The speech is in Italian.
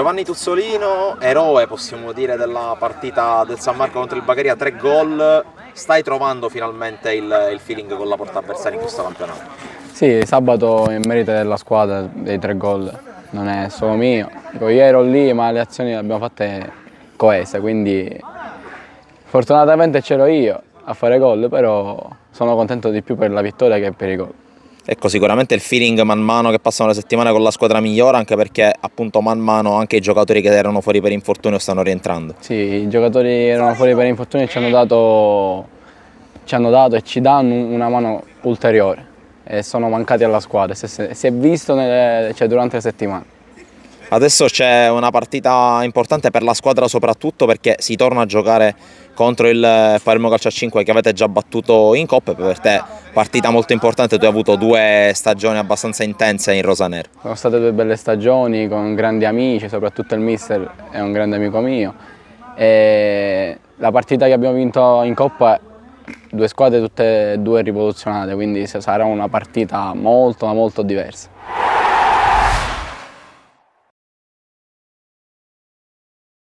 Giovanni Tuzzolino, eroe possiamo dire della partita del San Marco contro il Bagheria, 3 gol, stai trovando finalmente il feeling con la porta avversaria in questo campionato? Sì, sabato in merito della squadra dei 3 gol, non è solo mio. Io ero lì ma le azioni le abbiamo fatte coese, quindi fortunatamente c'ero io a fare gol, però sono contento di più per la vittoria che per i gol. Ecco, sicuramente il feeling man mano che passano le settimane con la squadra migliora, anche perché appunto man mano anche i giocatori che erano fuori per infortunio stanno rientrando. Sì, i giocatori erano fuori per infortunio e ci hanno dato e ci danno una mano ulteriore e sono mancati alla squadra, si è visto durante le settimane. Adesso c'è una partita importante per la squadra soprattutto perché si torna a giocare contro il Palermo Calcio a 5 che avete già battuto in Coppa, e per te partita molto importante, tu hai avuto 2 stagioni abbastanza intense in rosanero. Sono state 2 belle stagioni con grandi amici, soprattutto il mister è un grande amico mio. E la partita che abbiamo vinto in Coppa, 2 squadre tutte e 2 rivoluzionate, quindi sarà una partita molto ma molto diversa.